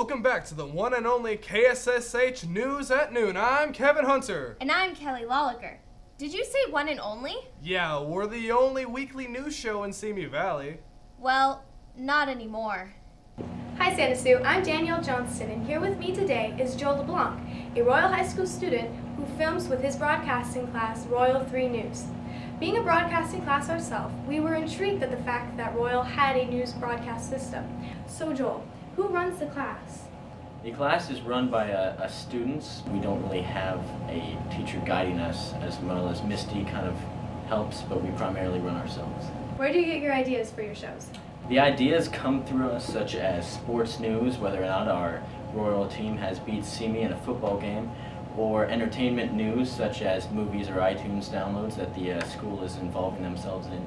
Welcome back to the one and only KSSH News at Noon. I'm Kevin Hunter. And I'm Kelly Lolliker. Did you say one and only? Yeah, we're the only weekly news show in Simi Valley. Well, not anymore. Hi Santa Sue, I'm Danielle Johnston, and here with me today is Joel LeBlanc, a Royal High School student who films with his broadcasting class, Royal 3 News. Being a broadcasting class ourselves, we were intrigued at the fact that Royal had a news broadcast system. So Joel, who runs the class? The class is run by students. We don't really have a teacher guiding us, as well as Misty kind of helps, but we primarily run ourselves. Where do you get your ideas for your shows? The ideas come through us, such as sports news, whether or not our Royal team has beat Simi in a football game, or entertainment news, such as movies or iTunes downloads that the school is involving themselves in.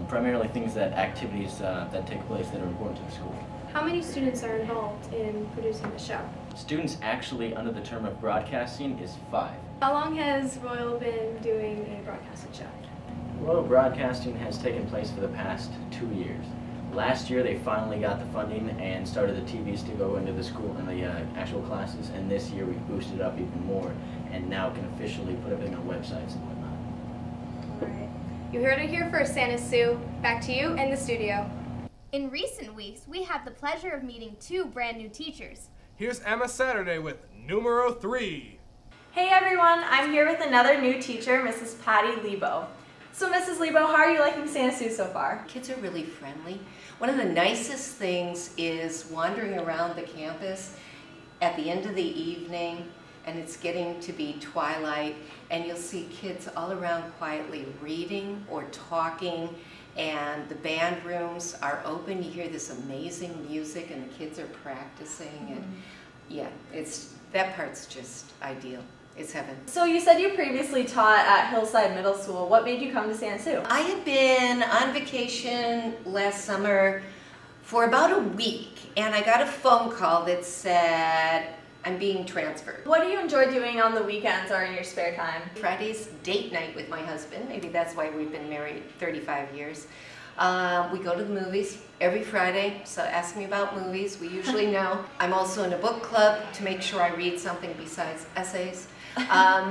Primarily activities that take place that are important to the school. How many students are involved in producing the show? Students actually, under the term of broadcasting, is 5. How long has Royal been doing a broadcasting show? Royal broadcasting has taken place for the past 2 years. Last year they finally got the funding and started the TVs to go into the school and the actual classes, and this year we boosted it up even more and now can officially put everything on websites and whatnot. Alright. You heard it here first, Santa Sue. Back to you in the studio. In recent weeks, we had the pleasure of meeting 2 brand new teachers. Here's Emma Saturday with numero 3. Hey everyone, I'm here with another new teacher, Mrs. Patty Lebo. So Mrs. Lebo, how are you liking Santa Sue so far? Kids are really friendly. One of the nicest things is wandering around the campus at the end of the evening, and it's getting to be twilight, and you'll see kids all around quietly reading or talking, and the band rooms are open. You hear this amazing music and the kids are practicing, and yeah, that part's just ideal. It's heaven. So you said you previously taught at Hillside Middle School. What made you come to Santa Sue? I had been on vacation last summer for about a week, and I got a phone call that said I'm being transferred. What do you enjoy doing on the weekends or in your spare time? Friday's date night with my husband. Maybe that's why we've been married 35 years. We go to the movies every Friday, so ask me about movies. We usually know. I'm also in a book club to make sure I read something besides essays.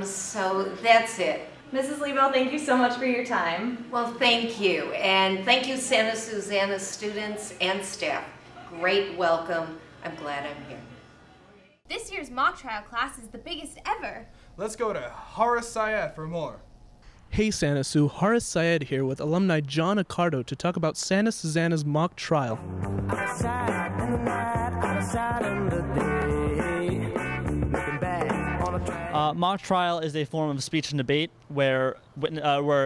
So that's it. Mrs. Lebo, thank you so much for your time. Well, thank you. And thank you, Santa Susana students and staff. Great welcome. I'm glad I'm here. This year's mock trial class is the biggest ever. Let's go to Horace Syed for more. Hey Santa Sue, Horace Syed here with alumni John Accardo to talk about Santa Susana's mock trial. Outside in the night, outside in the day, looking back on a track. Mock trial is a form of speech and debate where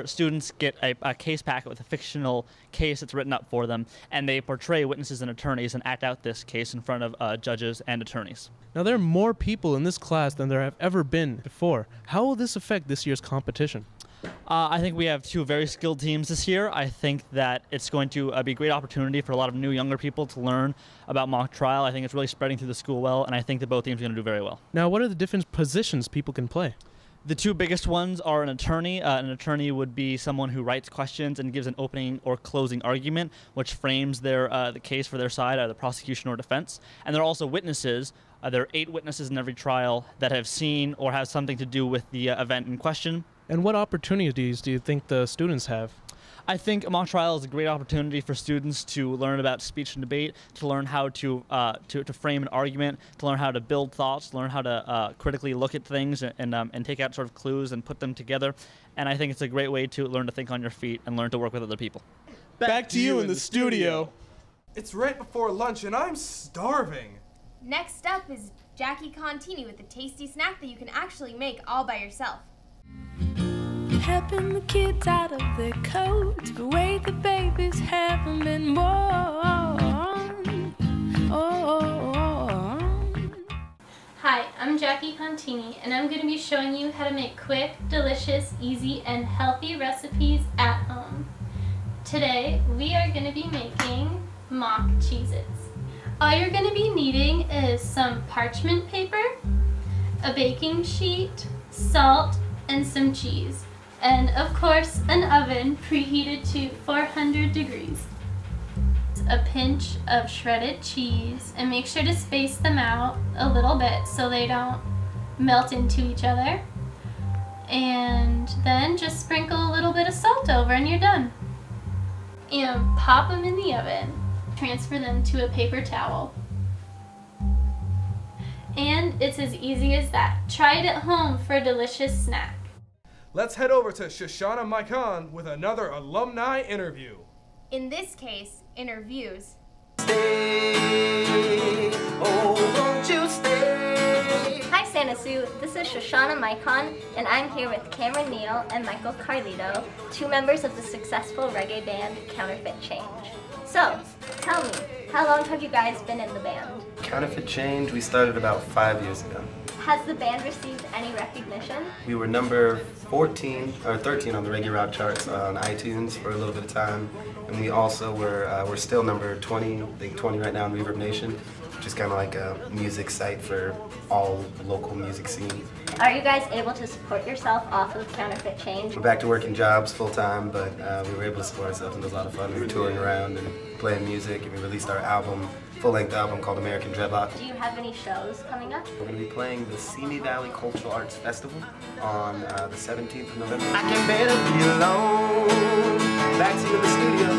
students get a case packet with a fictional case that's written up for them, and they portray witnesses and attorneys and act out this case in front of judges and attorneys. Now there are more people in this class than there have ever been before. How will this affect this year's competition? I think we have 2 very skilled teams this year. I think that it's going to be a great opportunity for a lot of new younger people to learn about mock trial. I think it's really spreading through the school well, and I think that both teams are going to do very well. Now what are the different positions people can play? The 2 biggest ones are an attorney. An attorney would be someone who writes questions and gives an opening or closing argument, which frames the case for their side, either prosecution or defense. And there are also witnesses. There are 8 witnesses in every trial that have seen or have something to do with the event in question. And what opportunities do you think the students have? I think a mock trial is a great opportunity for students to learn about speech and debate, to learn how to frame an argument, to learn how to build thoughts, to learn how to critically look at things and take out sort of clues and put them together. And I think it's a great way to learn to think on your feet and learn to work with other people. Back to you in the studio. It's right before lunch and I'm starving. Next up is Jackie Contini with a tasty snack that you can actually make all by yourself. Helping the kids out of their coats, the way the babies haven't been born. Hi, I'm Jackie Contini, and I'm going to be showing you how to make quick, delicious, easy, and healthy recipes at home. Today, we are going to be making mock Cheez-Its. All you're going to be needing is some parchment paper, a baking sheet, salt, and some cheese. And of course, an oven preheated to 400 degrees. a pinch of shredded cheese, and make sure to space them out a little bit so they don't melt into each other. And then just sprinkle a little bit of salt over and you're done. And pop them in the oven. Transfer them to a paper towel. And it's as easy as that. Try it at home for a delicious snack. Let's head over to Shoshana Maikan with another alumni interview. In this case, interviews. Stay, oh, won't you stay? Hi Santa Sue, this is Shoshana Maikan, and I'm here with Cameron Neal and Michael Carlito, two members of the successful reggae band Counterfeit Change. So, tell me, how long have you guys been in the band? Counterfeit Change, we started about 5 years ago. Has the band received any recognition? We were number 14 or 13 on the Reggae Rock charts on iTunes for a little bit of time, and we also we're still number 20, I think 20 right now in Reverb Nation, which is kind of like a music site for all local music scene. Are you guys able to support yourself off of Counterfeit Change? We're back to working jobs full time, but we were able to support ourselves, and it was a lot of fun. We were touring around and playing music, and we released our album, full-length album called American Dreadlock. Do you have any shows coming up? We're going to be playing the Simi Valley Cultural Arts Festival on the 17th of November. I can better be alone. Back to you in the studio.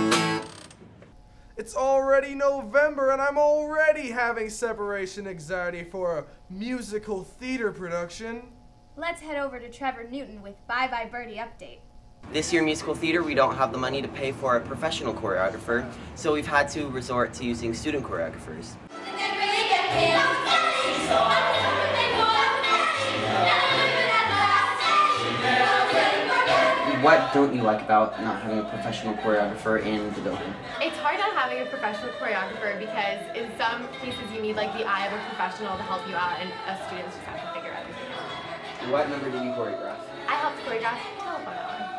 It's already November and I'm already having separation anxiety for a musical theater production. Let's head over to Trevor Newton with Bye Bye Birdie update. This year musical theater, we don't have the money to pay for a professional choreographer, so we've had to resort to using student choreographers. What don't you like about not having a professional choreographer in the building? It's hard not having a professional choreographer because in some cases you need like the eye of a professional to help you out, and us students just have to figure everything out. What number did you choreograph? I helped choreograph Telephone Hour.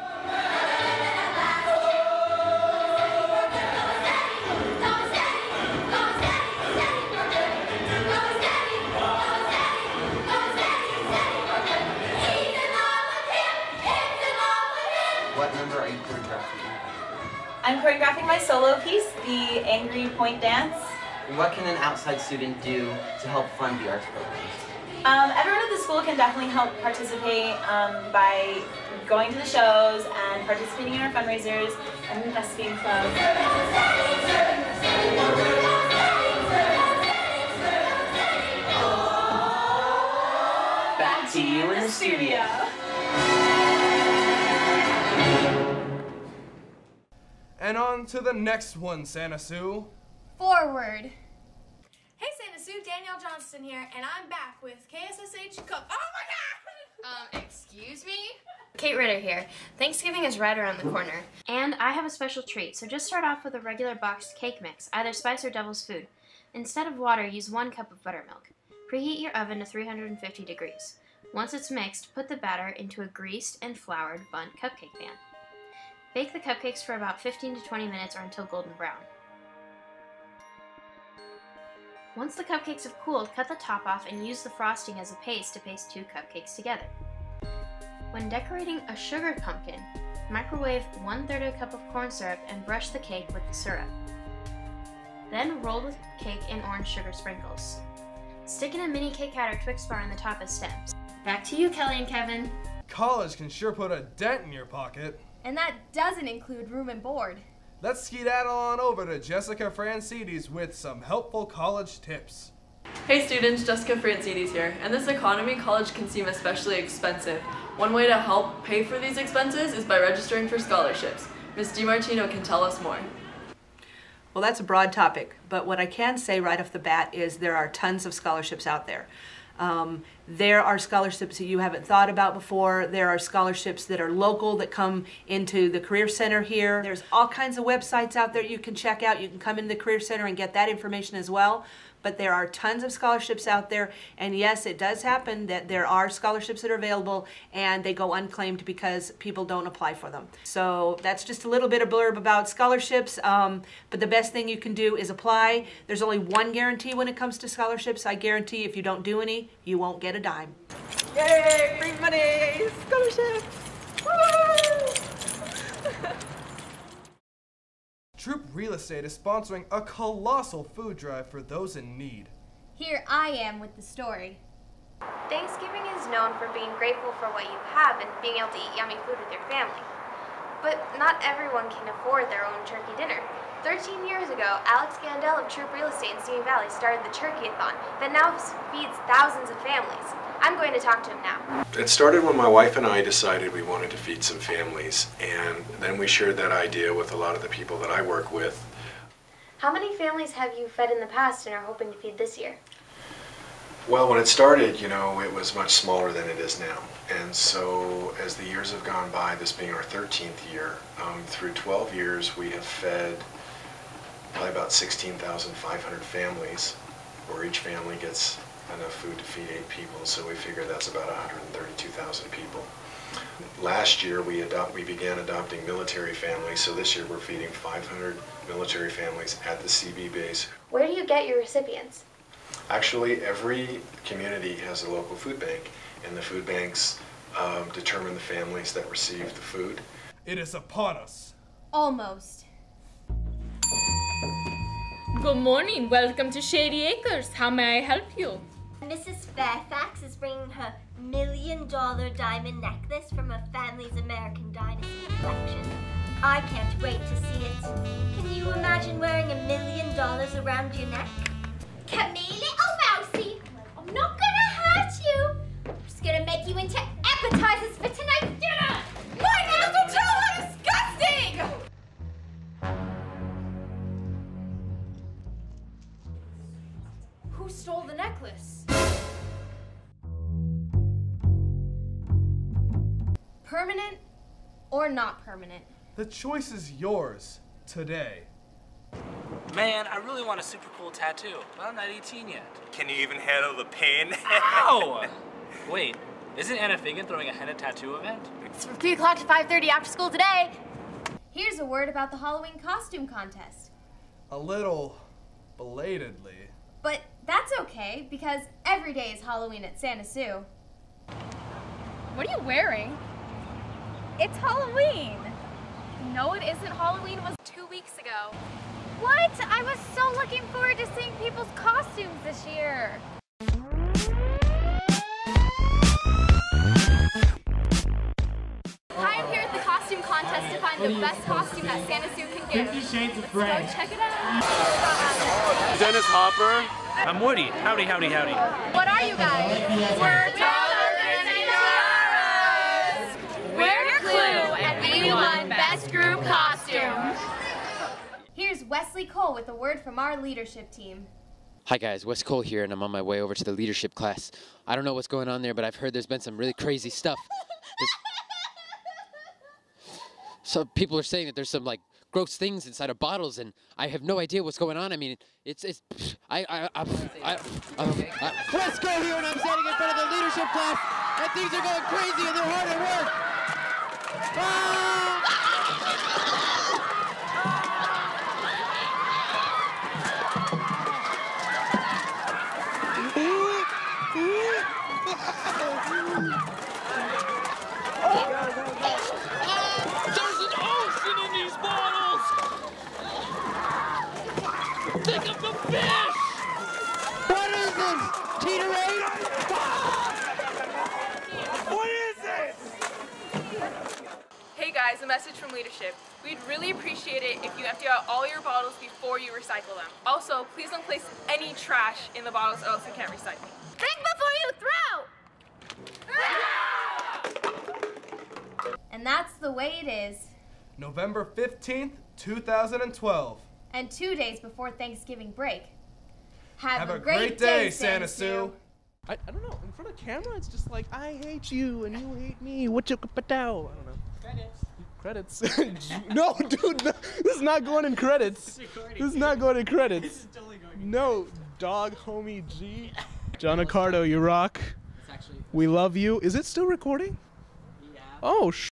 What number are you choreographing? I'm choreographing my solo piece, the Angry Point Dance. What can an outside student do to help fund the arts program? Everyone at the school can definitely help participate by going to the shows and participating in our fundraisers and investigating clubs. Back to you in the studio. And on to the next one, Santa Sue. Forward. Hey Santa Sue, Danielle Johnston here, and I'm back with KSSH Cook. Oh my god! Excuse me? Kate Ritter here. Thanksgiving is right around the corner. And I have a special treat, so just start off with a regular boxed cake mix, either spice or devil's food. Instead of water, use 1 cup of buttermilk. Preheat your oven to 350 degrees. Once it's mixed, put the batter into a greased and floured bundt cupcake pan. Bake the cupcakes for about 15 to 20 minutes or until golden brown. Once the cupcakes have cooled, cut the top off and use the frosting as a paste to paste 2 cupcakes together. When decorating a sugar pumpkin, microwave 1/3 cup of corn syrup and brush the cake with the syrup. Then roll the cake in orange sugar sprinkles. Stick in a mini Kit Kat or Twix bar on the top as stems. Back to you, Kelly and Kevin. College can sure put a dent in your pocket. And that doesn't include room and board. Let's skedaddle on over to Jessica Francides with some helpful college tips. Hey students, Jessica Francides here. In this economy, college can seem especially expensive. One way to help pay for these expenses is by registering for scholarships. Ms. DiMartino can tell us more. Well, that's a broad topic, but what I can say right off the bat is there are tons of scholarships out there. There are scholarships that you haven't thought about before. There are scholarships that are local that come into the Career Center here. There's all kinds of websites out there you can check out. You can come into the Career Center and get that information as well. But there are tons of scholarships out there, and yes, it does happen that there are scholarships that are available and they go unclaimed because people don't apply for them. So that's just a little bit of blurb about scholarships, but the best thing you can do is apply. There's only one guarantee when it comes to scholarships. I guarantee if you don't do any, you won't get a dime. Yay, free money, scholarships! Woo! Troop Real Estate is sponsoring a colossal food drive for those in need. Here I am with the story. Thanksgiving is known for being grateful for what you have and being able to eat yummy food with your family. But not everyone can afford their own turkey dinner. 13 years ago, Alex Gandel of Troop Real Estate in Simi Valley started the Turkey-a-thon that now feeds thousands of families. I'm going to talk to him now. It started when my wife and I decided we wanted to feed some families, and then we shared that idea with a lot of the people that I work with. How many families have you fed in the past and are hoping to feed this year? Well, when it started, you know, it was much smaller than it is now. And so as the years have gone by, this being our 13th year, through 12 years we have fed probably about 16,500 families, where each family gets enough food to feed 8 people, so we figure that's about 132,000 people. Last year we began adopting military families, so this year we're feeding 500 military families at the CB base. Where do you get your recipients? Actually, every community has a local food bank, and the food banks determine the families that receive the food. It is upon us. Almost. Good morning. Welcome to Shady Acres. How may I help you? Mrs. Fairfax is bringing her $1 million diamond necklace from her family's American Dynasty collection. I can't wait to see it. Can you imagine wearing $1 million around your neck? Come here, little mousey. I'm not gonna hurt you. I'm just gonna make you into appetizers for tonight's dinner. My nails are totally disgusting! Who stole the necklace? Permanent or not permanent? The choice is yours today. Man, I really want a super cool tattoo, but I'm not 18 yet. Can you even handle the pain? Ow! Wait, isn't Anna Fagan throwing a henna tattoo event? It's from 3 o'clock to 5:30 after school today. Here's a word about the Halloween costume contest. A little belatedly. But that's okay, because every day is Halloween at Santa Sue. What are you wearing? It's Halloween. No, it isn't. Halloween was 2 weeks ago. What? I was so looking forward to seeing people's costumes this year. Hi, I'm here at the costume contest to find the best costume that Santa Sue can give. 50 Shades of Let's Fray. go check it out. Dennis Hopper. I'm Woody. Howdy, howdy, howdy. What are you guys? We're taller than tiaras. We're Clue, and we won Best Group Costume. Here's Wesley Cole with a word from our leadership team. Hi guys, Wes Cole here, and I'm on my way over to the leadership class. I don't know what's going on there, but I've heard there's been some really crazy stuff. So people are saying that there's some like gross things inside of bottles, and I have no idea what's going on. I mean, Wes Cole here, and I'm standing in front of the leadership class, and things are going crazy, and they're hard at work. There's an ocean in these bottles! Think of the fish! What is this? Teeterade? What is this? Hey guys, a message from leadership. We'd really appreciate it if you empty out all your bottles before you recycle them. Also, please don't place any trash in the bottles or else we can't recycle. Think before you throw! And that's the way it is. November 15th, 2012. And 2 days before Thanksgiving break. Have a great day, Santa Sue. I don't know. In front of camera, it's just like, I hate you and you hate me. What you I don't know. Credits. No, dude, no, this is not going in credits. This is not going in credits. This is totally going in no, dog homie G. John Accardo, you rock. We love you. Is it still recording? Yeah. Oh,